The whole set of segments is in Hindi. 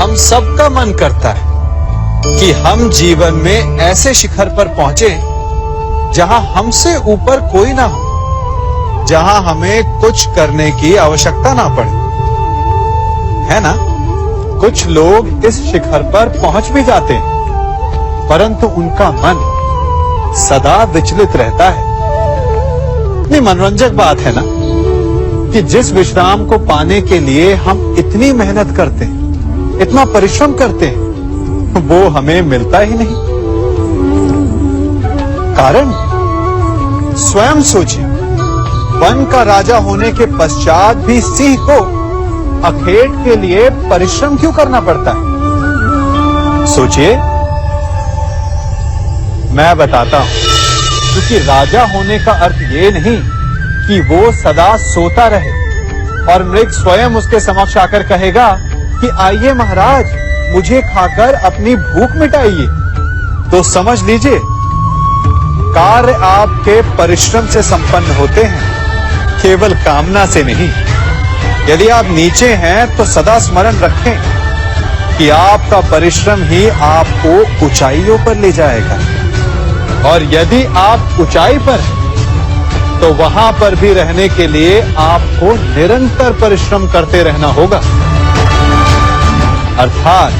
हम सबका मन करता है कि हम जीवन में ऐसे शिखर पर पहुंचे जहां हमसे ऊपर कोई ना हो, जहां हमें कुछ करने की आवश्यकता ना पड़े, है ना? कुछ लोग इस शिखर पर पहुंच भी जाते हैं, परंतु उनका मन सदा विचलित रहता है। इतनी मनोरंजक बात है ना कि जिस विश्राम को पाने के लिए हम इतनी मेहनत करते हैं, इतना परिश्रम करते हैं, वो हमें मिलता ही नहीं। कारण स्वयं सोचिए, वन का राजा होने के पश्चात भी सिंह को अखेट के लिए परिश्रम क्यों करना पड़ता है? सोचिए, मैं बताता हूं। क्योंकि राजा होने का अर्थ ये नहीं कि वो सदा सोता रहे और मृग स्वयं उसके समक्ष आकर कहेगा कि आइए महाराज, मुझे खाकर अपनी भूख मिटाइए। तो समझ लीजिए, कार्य आपके परिश्रम से संपन्न होते हैं, केवल कामना से नहीं। यदि आप नीचे हैं तो सदा स्मरण रखें कि आपका परिश्रम ही आपको ऊंचाइयों पर ले जाएगा, और यदि आप ऊंचाई पर हैं तो वहां पर भी रहने के लिए आपको निरंतर परिश्रम करते रहना होगा। अर्थात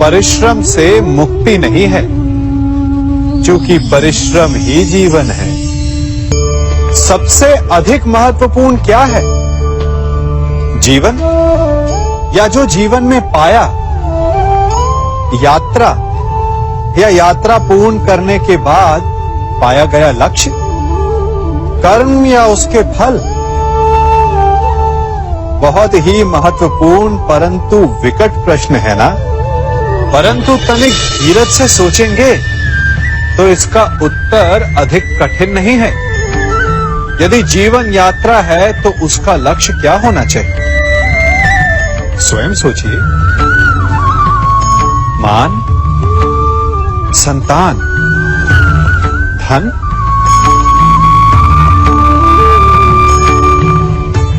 परिश्रम से मुक्ति नहीं है, क्योंकि परिश्रम ही जीवन है। सबसे अधिक महत्वपूर्ण क्या है? जीवन, या जो जीवन में पाया, यात्रा, या यात्रा पूर्ण करने के बाद पाया गया लक्ष्य, कर्म या उसके फल? बहुत ही महत्वपूर्ण परंतु विकट प्रश्न है ना? परंतु तनिक धीरज से सोचेंगे तो इसका उत्तर अधिक कठिन नहीं है। यदि जीवन यात्रा है तो उसका लक्ष्य क्या होना चाहिए? स्वयं सोचिए। मान, संतान, धन?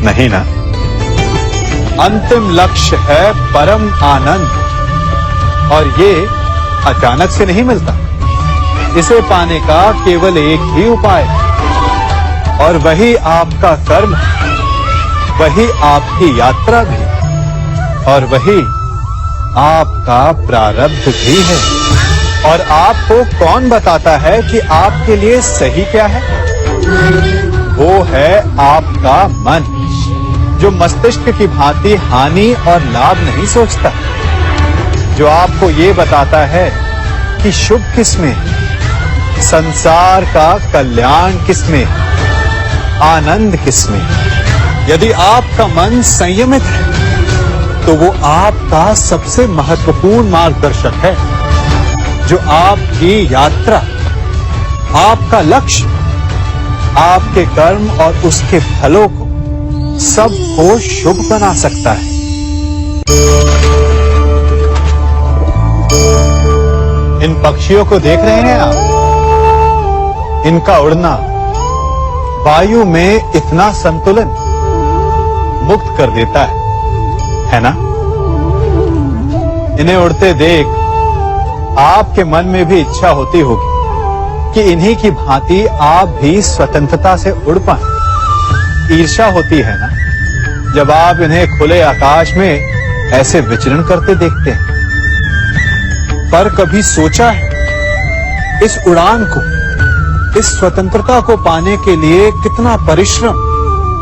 नहीं ना। अंतिम लक्ष्य है परम आनंद, और ये अचानक से नहीं मिलता। इसे पाने का केवल एक ही उपाय, और वही आपका कर्म, वही आपकी यात्रा भी, और वही आपका प्रारब्ध भी है। और आपको कौन बताता है कि आपके लिए सही क्या है? वो है आपका मन, जो मस्तिष्क की भांति हानि और लाभ नहीं सोचता, जो आपको ये बताता है कि शुभ किसमें, संसार का कल्याण किसमें, आनंद किसमें। यदि आपका मन संयमित है तो वो आपका सबसे महत्वपूर्ण मार्गदर्शक है, जो आपकी यात्रा, आपका लक्ष्य, आपके कर्म और उसके फलों को सबको शुभ बना सकता है। इन पक्षियों को देख रहे हैं आप? इनका उड़ना वायु में इतना संतुलन मुक्त कर देता है ना? इन्हें उड़ते देख आपके मन में भी इच्छा होती होगी कि इन्हीं की भांति आप भी स्वतंत्रता से उड़ पाएं। ईर्ष्या होती है ना, जब आप इन्हें खुले आकाश में ऐसे विचरण करते देखते हैं। पर कभी सोचा है, इस उड़ान को, इस स्वतंत्रता को पाने के लिए कितना परिश्रम,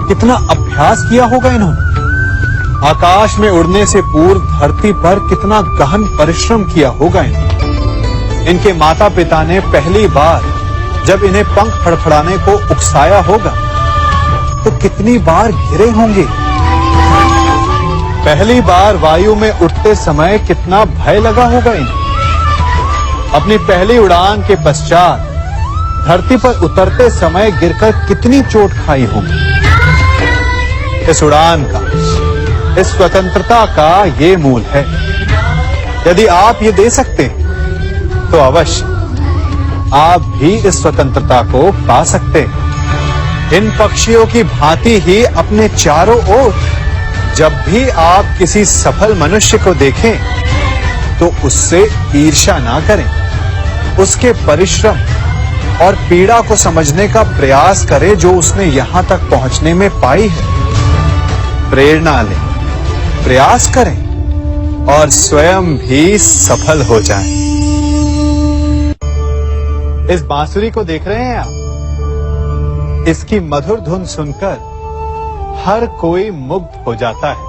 कितना अभ्यास किया होगा इन्होंने? आकाश में उड़ने से पूर्व धरती पर कितना गहन परिश्रम किया होगा इन्होंने? इनके माता पिता ने पहली बार जब इन्हें पंख फड़फड़ाने को उकसाया होगा तो कितनी बार घिरे होंगे? पहली बार वायु में उड़ते समय कितना भय लगा होगा इन्हें? अपनी पहली उड़ान के पश्चात धरती पर उतरते समय गिरकर कितनी चोट खाई होगी? इस उड़ान का, इस स्वतंत्रता का ये मूल है। यदि आप ये दे सकते हैं तो अवश्य आप भी इस स्वतंत्रता को पा सकते हैं। इन पक्षियों की भांति ही अपने चारों ओर जब भी आप किसी सफल मनुष्य को देखें तो उससे ईर्ष्या ना करें, उसके परिश्रम और पीड़ा को समझने का प्रयास करें जो उसने यहां तक पहुंचने में पाई है। प्रेरणा लें, प्रयास करें और स्वयं भी सफल हो जाएं। इस बांसुरी को देख रहे हैं आप? इसकी मधुर धुन सुनकर हर कोई मुग्ध हो जाता है,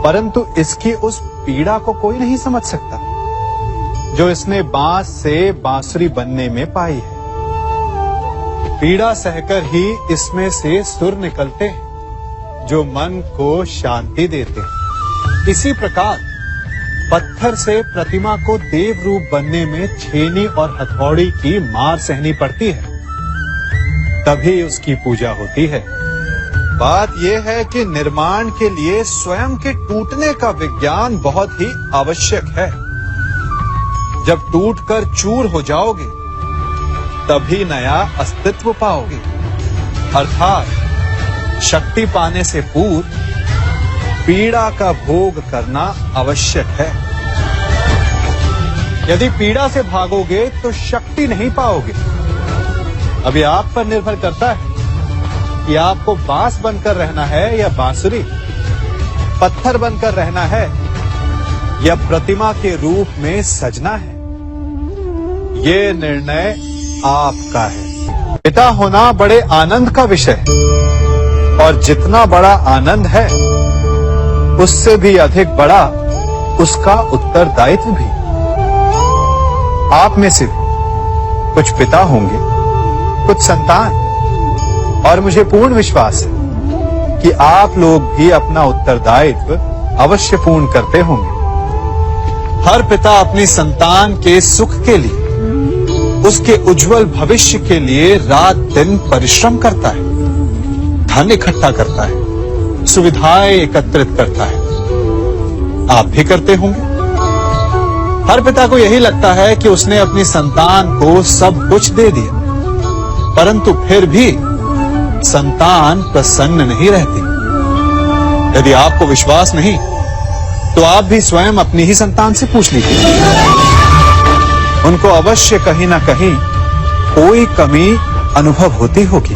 परंतु इसकी उस पीड़ा को कोई नहीं समझ सकता जो इसने बांस से बांसुरी बनने में पाई है। पीड़ा सहकर ही इसमें से सुर निकलते हैं जो मन को शांति देते हैं। इसी प्रकार पत्थर से प्रतिमा को देव रूप बनने में छेनी और हथौड़ी की मार सहनी पड़ती है, तभी उसकी पूजा होती है। बात यह है कि निर्माण के लिए स्वयं के टूटने का विज्ञान बहुत ही आवश्यक है। जब टूटकर चूर हो जाओगे तभी नया अस्तित्व पाओगे, अर्थात शक्ति पाने से पूर्व पीड़ा का भोग करना आवश्यक है। यदि पीड़ा से भागोगे तो शक्ति नहीं पाओगे। अभी आप पर निर्भर करता है कि आपको बांस बनकर रहना है या बांसुरी, पत्थर बनकर रहना है या प्रतिमा के रूप में सजना है। ये निर्णय आपका है। पिता होना बड़े आनंद का विषय है, और जितना बड़ा आनंद है उससे भी अधिक बड़ा उसका उत्तरदायित्व भी। आप में से भी कुछ पिता होंगे, कुछ संतान, और मुझे पूर्ण विश्वास है कि आप लोग भी अपना उत्तरदायित्व अवश्य पूर्ण करते होंगे। हर पिता अपनी संतान के सुख के लिए, उसके उज्जवल भविष्य के लिए रात दिन परिश्रम करता है, धन इकट्ठा करता है, सुविधाएं एकत्रित करता है। आप भी करते होंगे। हर पिता को यही लगता है कि उसने अपनी संतान को सब कुछ दे दिया, परंतु फिर भी संतान प्रसन्न नहीं रहती। यदि आपको विश्वास नहीं तो आप भी स्वयं अपनी ही संतान से पूछ लीजिए। उनको अवश्य कहीं ना कहीं कोई कमी अनुभव होती होगी,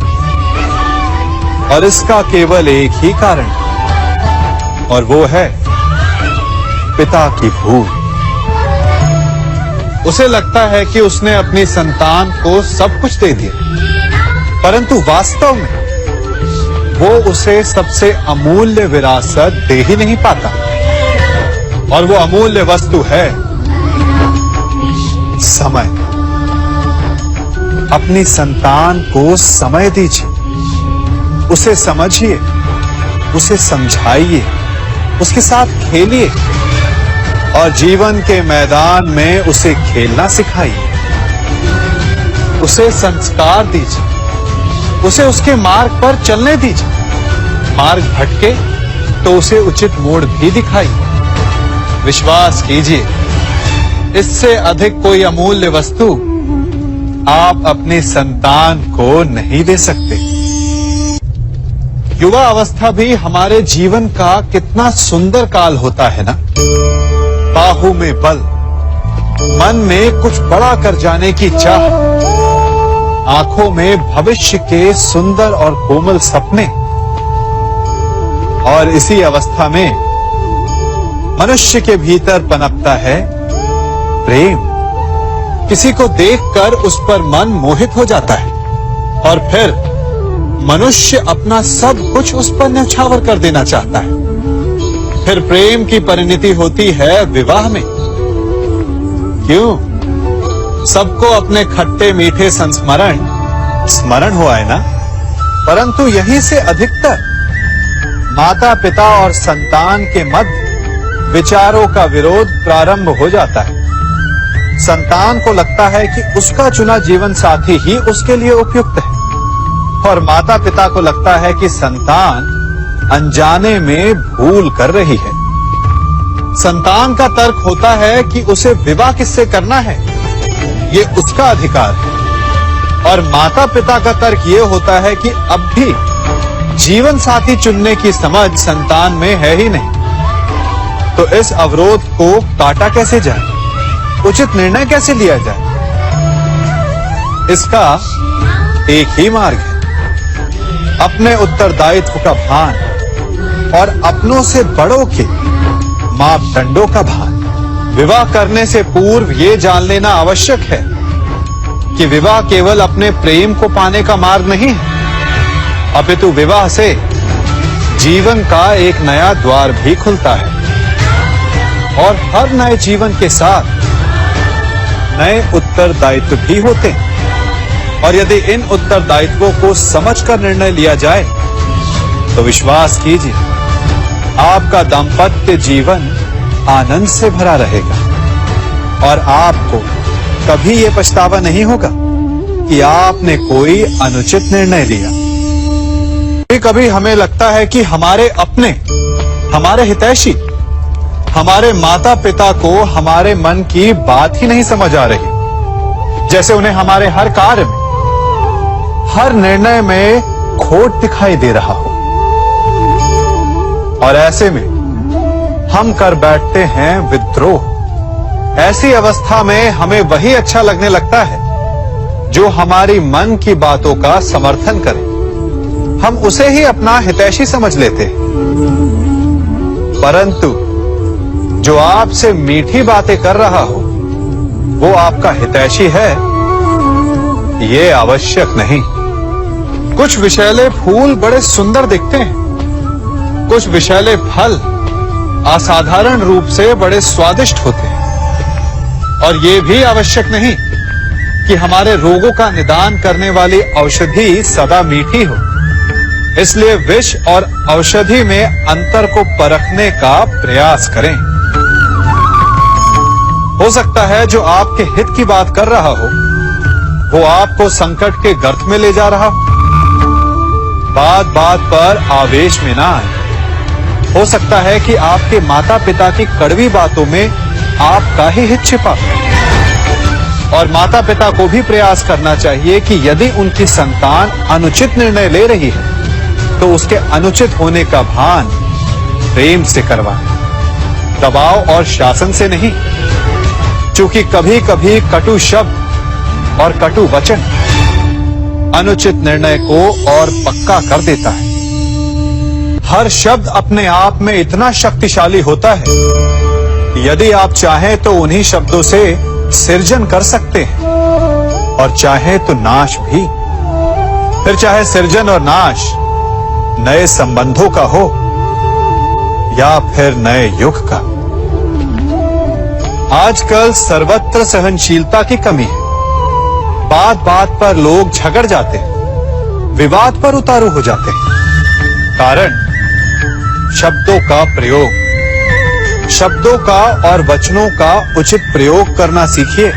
और इसका केवल एक ही कारण, और वो है पिता की भूल। उसे लगता है कि उसने अपनी संतान को सब कुछ दे दिया, परंतु वास्तव में वो उसे सबसे अमूल्य विरासत दे ही नहीं पाता, और वो अमूल्य वस्तु है समय। अपनी संतान को समय दीजिए, उसे समझिए, उसे समझाइए, उसके साथ खेलिए, और जीवन के मैदान में उसे खेलना सिखाइए। उसे संस्कार दीजिए, उसे उसके मार्ग पर चलने दीजिए। मार्ग भटके तो उसे उचित मोड़ भी दिखाइए। विश्वास कीजिए, इससे अधिक कोई अमूल्य वस्तु आप अपनी संतान को नहीं दे सकते। युवा अवस्था भी हमारे जीवन का कितना सुंदर काल होता है ना। बाहु में बल, मन में कुछ बड़ा कर जाने की चाह, आंखों में भविष्य के सुंदर और कोमल सपने। और इसी अवस्था में मनुष्य के भीतर पनपता है प्रेम। किसी को देखकर उस पर मन मोहित हो जाता है, और फिर मनुष्य अपना सब कुछ उस पर न्यौछावर कर देना चाहता है। फिर प्रेम की परिणति होती है विवाह में। क्यों? सबको अपने खट्टे मीठे संस्मरण स्मरण हुआ है ना। परंतु यहीं से अधिकतर माता पिता और संतान के मध्य विचारों का विरोध प्रारंभ हो जाता है। संतान को लगता है कि उसका चुना जीवन साथी ही उसके लिए उपयुक्त है, और माता पिता को लगता है कि संतान अनजाने में भूल कर रही है। संतान का तर्क होता है कि उसे विवाह किससे करना है, ये उसका अधिकार है, और माता पिता का तर्क ये होता है कि अब भी जीवन साथी चुनने की समझ संतान में है ही नहीं, तो इस अवरोध को काटा कैसे जाए, उचित निर्णय कैसे लिया जाए? इसका एक ही मार्ग है, अपने उत्तरदायित्व का भान और अपनों से बड़ों के मापदंडों का भान। विवाह करने से पूर्व ये जान लेना आवश्यक है कि विवाह केवल अपने प्रेम को पाने का मार्ग नहीं है, अपितु विवाह से जीवन का एक नया द्वार भी खुलता है और हर नए जीवन के साथ नए उत्तरदायित्व भी होते हैं। और यदि इन उत्तरदायित्वों को समझकर निर्णय लिया जाए तो विश्वास कीजिए, आपका दाम्पत्य जीवन आनंद से भरा रहेगा और आपको कभी ये पछतावा नहीं होगा कि आपने कोई अनुचित निर्णय लिया। कभी हमें लगता है कि हमारे अपने, हमारे हितैषी, हमारे माता पिता को हमारे मन की बात ही नहीं समझ आ रही, जैसे उन्हें हमारे हर कार्य में, हर निर्णय में खोट दिखाई दे रहा हो। और ऐसे में हम कर बैठते हैं विद्रोह। ऐसी अवस्था में हमें वही अच्छा लगने लगता है जो हमारी मन की बातों का समर्थन करे, हम उसे ही अपना हितैषी समझ लेते हैं। परंतु जो आपसे मीठी बातें कर रहा हो वो आपका हितैषी है, ये आवश्यक नहीं। कुछ विषैले फूल बड़े सुंदर दिखते हैं, कुछ विषैले फल असाधारण रूप से बड़े स्वादिष्ट होते हैं, और ये भी आवश्यक नहीं कि हमारे रोगों का निदान करने वाली औषधि सदा मीठी हो। इसलिए विष और औषधि में अंतर को परखने का प्रयास करें। हो सकता है जो आपके हित की बात कर रहा हो वो आपको संकट के गर्त में ले जा रहा हो। बात बात पर आवेश में ना आए। हो सकता है कि आपके माता पिता की कड़वी बातों में आपका ही हित छिपा हो। और माता पिता को भी प्रयास करना चाहिए कि यदि उनकी संतान अनुचित निर्णय ले रही है तो उसके अनुचित होने का भान प्रेम से करवाएं, दबाव और शासन से नहीं। क्योंकि कभी कभी कटु शब्द और कटु वचन अनुचित निर्णय को और पक्का कर देता है। हर शब्द अपने आप में इतना शक्तिशाली होता है कि यदि आप चाहें तो उन्हीं शब्दों से सृजन कर सकते हैं और चाहे तो नाश भी। फिर चाहे सृजन और नाश नए संबंधों का हो या फिर नए युग का। आजकल सर्वत्र सहनशीलता की कमी है। बात बात पर लोग झगड़ जाते हैं, विवाद पर उतारू हो जाते हैं। कारण शब्दों का प्रयोग। शब्दों का और वचनों का उचित प्रयोग करना सीखिए,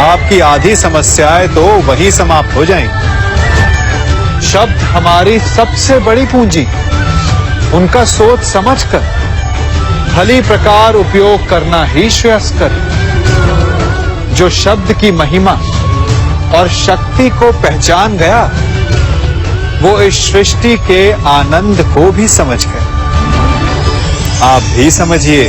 आपकी आधी समस्याएं तो वही समाप्त हो जाएंगी। शब्द हमारी सबसे बड़ी पूंजी, उनका सोच समझकर भली प्रकार उपयोग करना ही श्रेयस्कर। जो शब्द की महिमा और शक्ति को पहचान गया वो इस सृष्टि के आनंद को भी समझ गया। आप भी समझिए